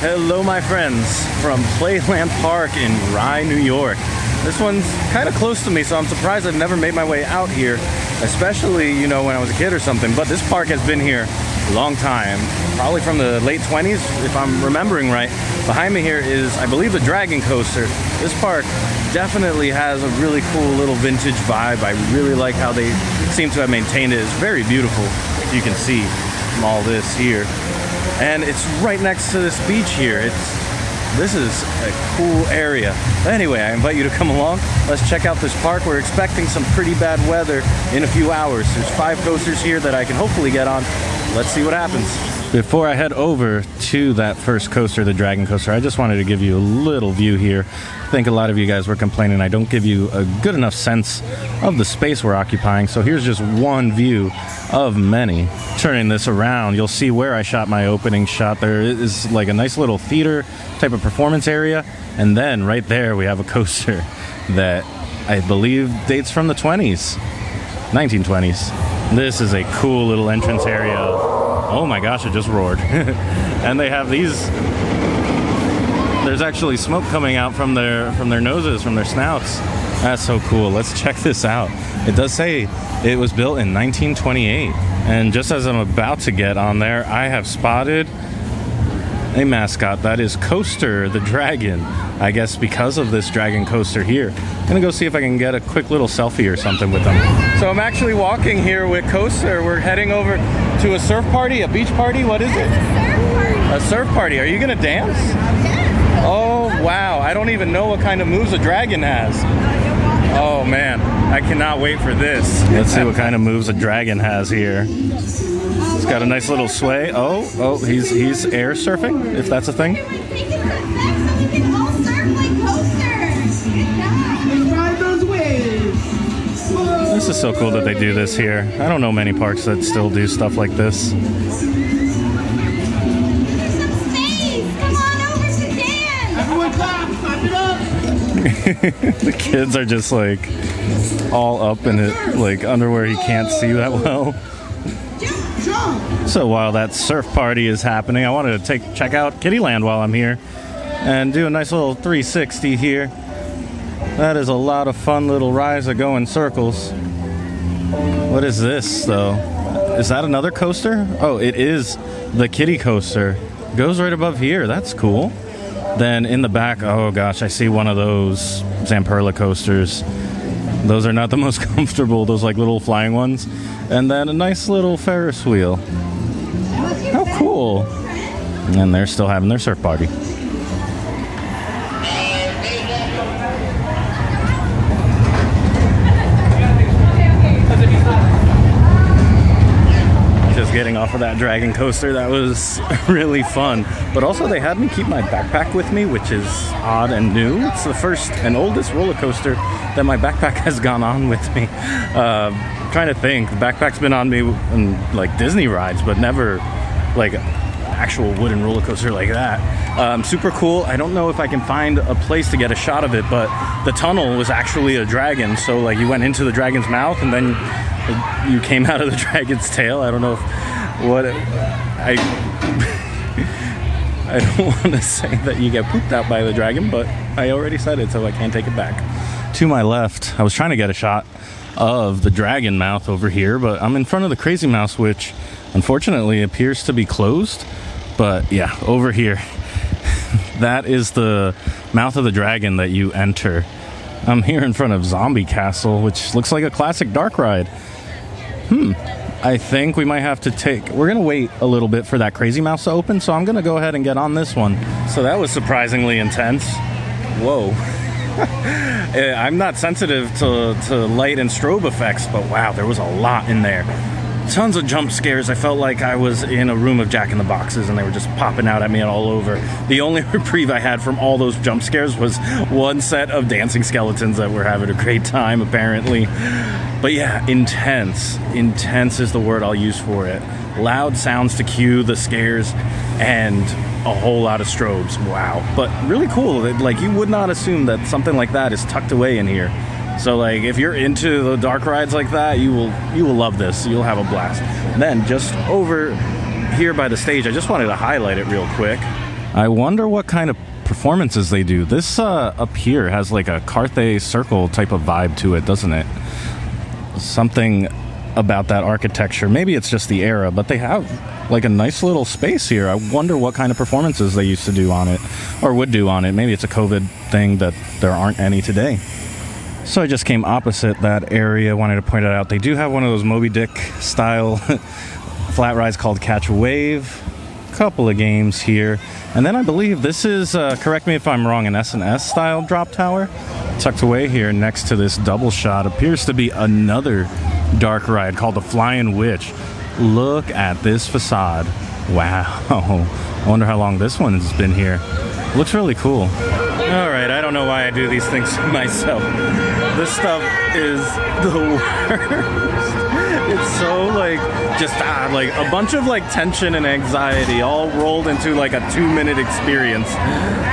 Hello my friends from Playland Park in Rye, New York. This one's kind of close to me, so I'm surprised I've never made my way out here, especially, you know, when I was a kid or something. But this park has been here a long time, probably from the late 20s, if I'm remembering right. Behind me here is, I believe, the Dragon Coaster. This park definitely has a really cool little vintage vibe. I really like how they seem to have maintained it. It's very beautiful, as you can see from all this here. And it's right next to this beach here. This is a cool area. Anyway, I invite you to come along. Let's check out this park. We're expecting some pretty bad weather in a few hours. There's 5 coasters here that I can hopefully get on. Let's see what happens. Before I head over to that first coaster, the Dragon Coaster, I just wanted to give you a little view here. I think a lot of you guys were complaining I don't give you a good enough sense of the space we're occupying. So here's just one view of many. Turning this around, you'll see where I shot my opening shot. There is like a nice little theater type of performance area. And then right there we have a coaster that I believe dates from the 1920s. This is a cool little entrance area. Oh my gosh, it just roared. And they have these, there's actually smoke coming out from their noses, from their snouts. That's so cool. Let's check this out. It does say it was built in 1928. And just as I'm about to get on there, I have spotted a mascot. That is Coaster the Dragon. I guess because of this Dragon Coaster here. I'm gonna go see if I can get a quick little selfie or something with them. So I'm actually walking here with Coaster. We're heading over to a surf party, a beach party. What is it? A surf party. A surf party. Are you gonna dance? Yes. Oh wow, I don't even know what kind of moves a dragon has. Oh man, I cannot wait for this. Let's see what kind of moves a dragon has here. It's got a nice little sway. Oh, he's air surfing, if that's a thing. This is so cool that they do this here. I don't know many parks that still do stuff like this. The kids are just like all up in it, like underwear he can't see that well. So while that surf party is happening, I wanted to check out Kiddyland while I'm here and do a nice little 360 here. That is a lot of fun little rides that go in circles. What is this though? Is that another coaster? Oh, it is the Kiddy Coaster. It goes right above here. That's cool. Then in the back, oh gosh, I see one of those Zamperla coasters. Those are not the most comfortable, those like little flying ones. And then a nice little Ferris wheel. How cool. And they're still having their surf party. Just getting off of that Dragon Coaster, that was really fun. But also they had me keep my backpack with me, which is odd and new. It's the first and oldest roller coaster that my backpack has gone on with me. Trying to think, the backpack's been on me in like Disney rides, but never like actual wooden roller coaster like that. Super cool. I don't know if I can find a place to get a shot of it, but the tunnel was actually a dragon. So like you went into the dragon's mouth and then you came out of the dragon's tail. I don't know I don't want to say that you get pooped out by the dragon, but I already said it, so I can't take it back. To my left, I was trying to get a shot of the dragon mouth over here, but I'm in front of the Crazy Mouse, which unfortunately appears to be closed. But yeah, over here, that is the mouth of the dragon that you enter. I'm here in front of Zombie Castle, which looks like a classic dark ride. I think we might have to we're gonna wait a little bit for that Crazy Mouse to open, so I'm gonna go ahead and get on this one. So that was surprisingly intense. Whoa. I'm not sensitive to light and strobe effects, but wow, there was a lot in there. Tons of jump scares. I felt like I was in a room of Jack in the Boxes and they were just popping out at me all over. The only reprieve I had from all those jump scares was one set of dancing skeletons that were having a great time, apparently. But yeah, intense. Intense is the word I'll use for it. Loud sounds to cue the scares and a whole lot of strobes. Wow. But really cool. Like, you would not assume that something like that is tucked away in here. So like if you're into the dark rides like that, you will love this. You'll have a blast. And then just over here by the stage, I just wanted to highlight it real quick. I wonder what kind of performances they do. This up here has like a Carthay Circle type of vibe to it, doesn't it? Something about that architecture. Maybe it's just the era, but they have like a nice little space here. I wonder what kind of performances they used to do on it, or would do on it. Maybe it's a COVID thing that there aren't any today. So I just came opposite that area. Wanted to point it out. They do have one of those Moby Dick style flat rides called Catch a Wave. Couple of games here. And then I believe this is, correct me if I'm wrong, an S&S style drop tower. Tucked away here next to this double shot appears to be another dark ride called the Flying Witch. Look at this facade. Wow. I wonder how long this one's been here. Looks really cool. Alright, I don't know why I do these things to myself. This stuff is the worst. It's so like just like a bunch of like tension and anxiety all rolled into like a 2-minute experience.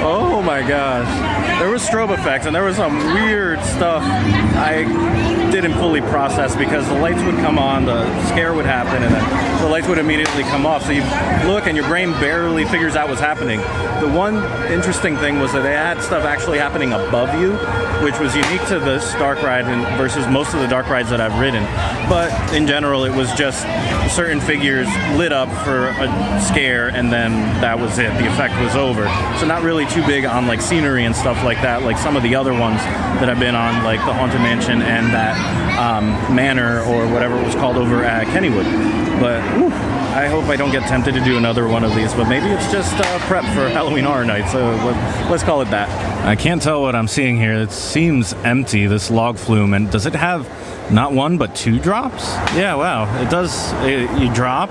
Oh my gosh. There was strobe effects and there was some weird stuff I didn't fully process because the lights would come on, the scare would happen, and then the lights would immediately come off. So you look and your brain barely figures out what's happening. The one interesting thing was that they had stuff actually happening above you, which was unique to this dark ride versus most of the dark rides that I've ridden. But in general, it was just certain figures lit up for a scare, and then that was it. The effect was over. So not really too big on like scenery and stuff like that, like some of the other ones that I've been on, like the Haunted Mansion and that Manor or whatever it was called over at Kennywood. But I hope I don't get tempted to do another one of these, but maybe it's just prep for Halloween Horror Night, so let's call it that. I can't tell what I'm seeing here. It seems empty, this log flume, and does it have not one but 2 drops? Yeah, wow, it does. You drop,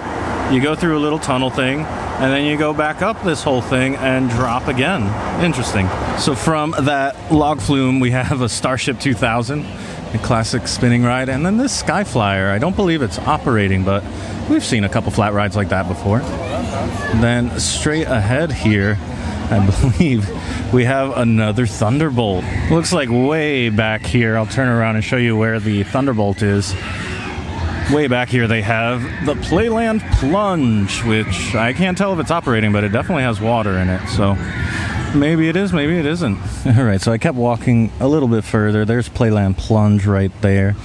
you go through a little tunnel thing, and then you go back up this whole thing and drop again. Interesting. So from that log flume, we have a Starship 2000, a classic spinning ride, and then this Skyflyer. I don't believe it's operating, but we've seen a couple flat rides like that before. Then straight ahead here, I believe we have another Thunderbolt. Looks like way back here. I'll turn around and show you where the Thunderbolt is. Way back here they have the Playland Plunge, which I can't tell if it's operating, but it definitely has water in it, so maybe it is, maybe it isn't. Alright, so I kept walking a little bit further. There's Playland Plunge right there.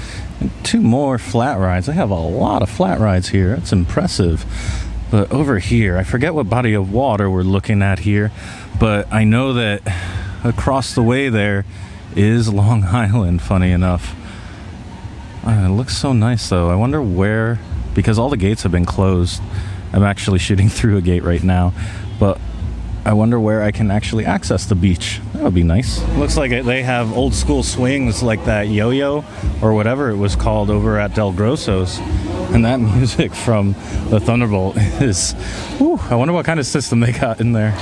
And 2 more flat rides. They have a lot of flat rides here. It's impressive. But over here, I forget what body of water we're looking at here, but I know that across the way there is Long Island, funny enough. It looks so nice, though. I wonder where, because all the gates have been closed. I'm actually shooting through a gate right now, but I wonder where I can actually access the beach. That would be nice. Looks like they have old school swings like that yo-yo or whatever it was called over at Del Grosso's. And that music from the Thunderbolt is, whew, I wonder what kind of system they got in there.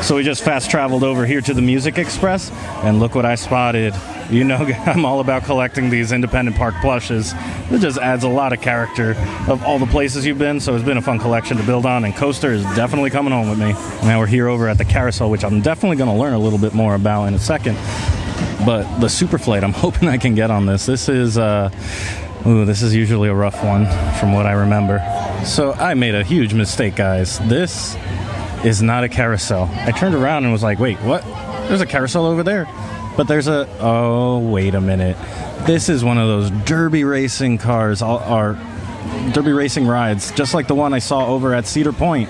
So we just fast traveled over here to the Music Express, and look what I spotted. You know, I'm all about collecting these independent park plushes. It just adds a lot of character of all the places you've been, so it's been a fun collection to build on, and Coaster is definitely coming home with me. Now we're here over at the Carousel, which I'm definitely going to learn a little bit more about in a second. But the Super Flight, I'm hoping I can get on this. This is, this is usually a rough one from what I remember. So I made a huge mistake, guys. This is not a carousel. I turned around and was like, wait, what? There's a carousel over there. But there's a, oh, wait a minute. This is one of those derby racing cars, or derby racing rides, just like the one I saw over at Cedar Point.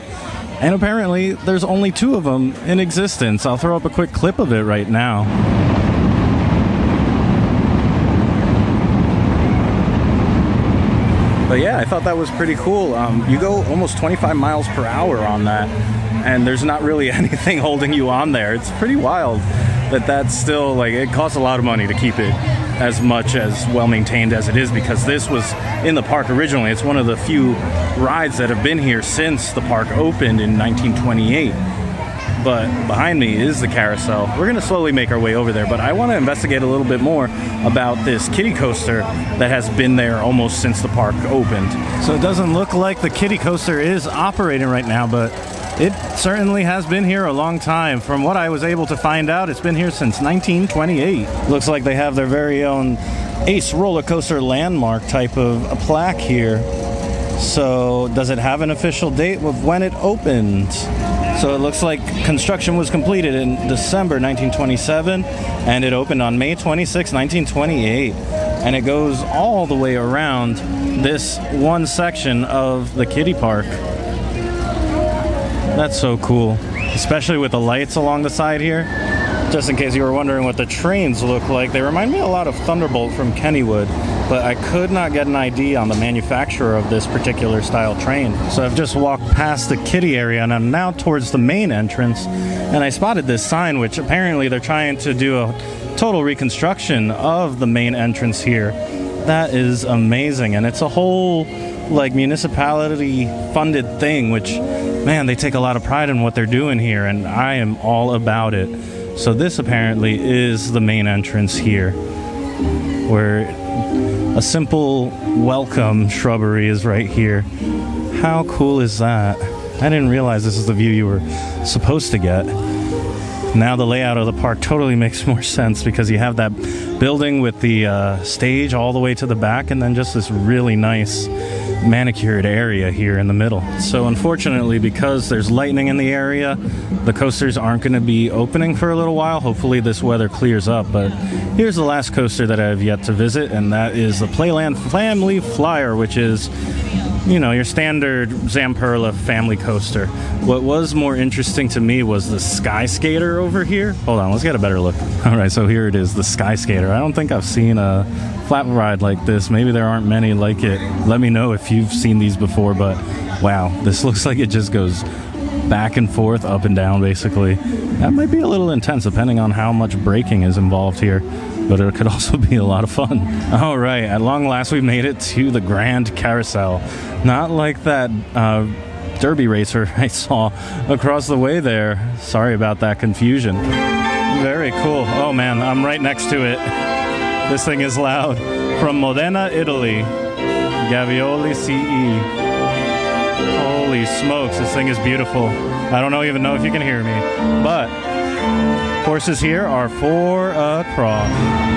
And apparently, there's only 2 of them in existence. I'll throw up a quick clip of it right now. But yeah, I thought that was pretty cool. You go almost 25 miles per hour on that, and there's not really anything holding you on there. It's pretty wild that that's still, like, it costs a lot of money to keep it as much as well-maintained as it is, because this was in the park originally. It's one of the few rides that have been here since the park opened in 1928. But behind me is the carousel. We're going to slowly make our way over there, but I want to investigate a little bit more about this kiddie coaster that has been there almost since the park opened. So it doesn't look like the kiddie coaster is operating right now, but it certainly has been here a long time. From what I was able to find out, it's been here since 1928. Looks like they have their very own Ace roller coaster landmark type of a plaque here. So does it have an official date of when it opened? So it looks like construction was completed in December 1927, and it opened on May 26, 1928. And it goes all the way around this one section of the kiddie park. That's so cool, especially with the lights along the side here. Just in case you were wondering what the trains look like, they remind me a lot of Thunderbolt from Kennywood, but I could not get an ID on the manufacturer of this particular style train. So I've just walked past the kiddie area and I'm now towards the main entrance, and I spotted this sign, which apparently they're trying to do a total reconstruction of the main entrance here. That is amazing, and it's a whole like municipality funded thing, which, man, they take a lot of pride in what they're doing here, and I am all about it. So this apparently is the main entrance here, where a simple welcome shrubbery is right here. How cool is that? I didn't realize this is the view you were supposed to get. Now the layout of the park totally makes more sense, because you have that building with the stage all the way to the back, and then just this really nice manicured area here in the middle. So unfortunately, because there's lightning in the area, the coasters aren't going to be opening for a little while. Hopefully this weather clears up. But here's the last coaster that I have yet to visit, and that is the Playland Family Flyer, which is, you know, your standard Zamperla family coaster. What was more interesting to me was the Sky Skater over here. Hold on, let's get a better look. All right, so here it is, the Sky Skater. I don't think I've seen a flat ride like this. Maybe there aren't many like it. Let me know if you've seen these before, but wow, this looks like it just goes back and forth, up and down, basically. That might be a little intense depending on how much braking is involved here, but it could also be a lot of fun. All right, at long last, we made it to the Grand Carousel. Not like that derby racer I saw across the way there. Sorry about that confusion. Very cool. Oh man, I'm right next to it. This thing is loud. From Modena, Italy, Gavioli CE. Holy smokes, this thing is beautiful. I don't even know if you can hear me, but horses here are 4 across.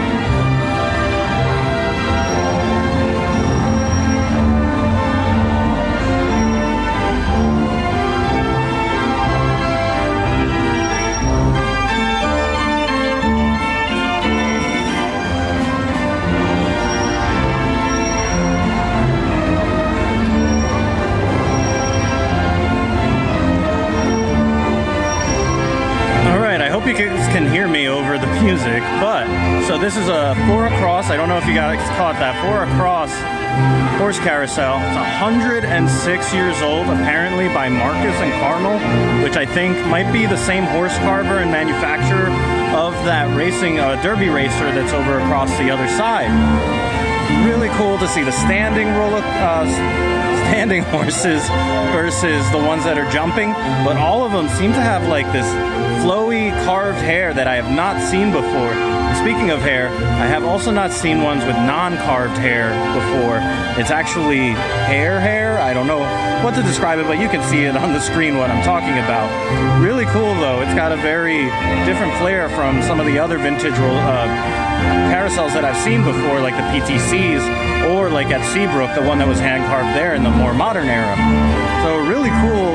You guys can hear me over the music, but so this is a 4 across. I don't know if you guys caught that 4 across horse carousel. It's 106 years old, apparently, by Marcus and Carmel, which I think might be the same horse carver and manufacturer of that racing derby racer that's over across the other side. Really cool to see the standing horses versus the ones that are jumping, but all of them seem to have like this flowy carved hair that I have not seen before. And speaking of hair, I have also not seen ones with non-carved hair before. It's actually hair. I don't know what to describe it, but you can see it on the screen what I'm talking about. Really cool though. It's got a very different flair from some of the other vintage carousels that I've seen before, like the PTCs, or like at Seabrook, the one that was hand carved there in the more modern era. So really cool.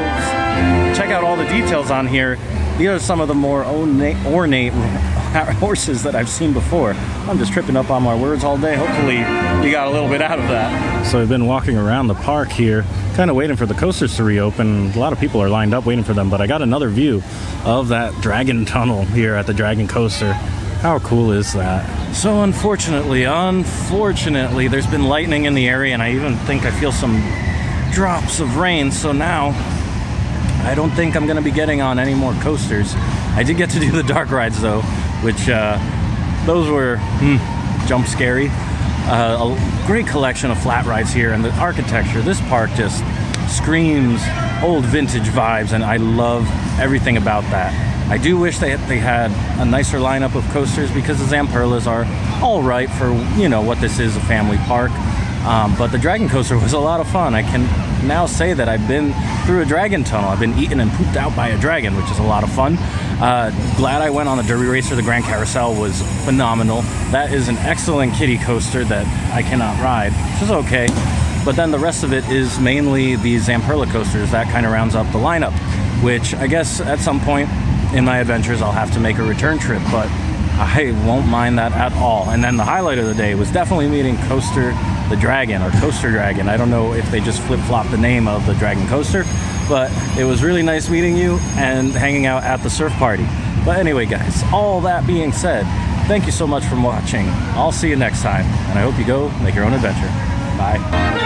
Check out all the details on here. These are some of the more ornate horses that I've seen before. I'm just tripping up on my words all day. Hopefully you got a little bit out of that. So I've been walking around the park here, kind of waiting for the coasters to reopen. A lot of people are lined up waiting for them, but I got another view of that Dragon Tunnel here at the Dragon Coaster. How cool is that? So unfortunately, there's been lightning in the area, and I even think I feel some drops of rain. So now I don't think I'm going to be getting on any more coasters. I did get to do the dark rides though, which those were jump scary. A great collection of flat rides here, and the architecture. This park just screams old vintage vibes, and I love everything about that. I do wish they had a nicer lineup of coasters, because the Zamperlas are all right for, you know, what this is, a family park. But the Dragon Coaster was a lot of fun. I can now say that I've been through a dragon tunnel. I've been eaten and pooped out by a dragon, which is a lot of fun. Glad I went on the Derby Racer. The Grand Carousel was phenomenal. That is an excellent kiddie coaster that I cannot ride, which is okay. But then the rest of it is mainly the Zamperla coasters. That kind of rounds up the lineup. which I guess at some point in my adventures I'll have to make a return trip, but I won't mind that at all. And then the highlight of the day was definitely meeting Coaster the Dragon, or Coaster Dragon. I don't know if they just flip-flopped the name of the Dragon Coaster, but it was really nice meeting you and hanging out at the surf party. But anyway, guys, all that being said, thank you so much for watching. I'll see you next time, and I hope you go make your own adventure. Bye.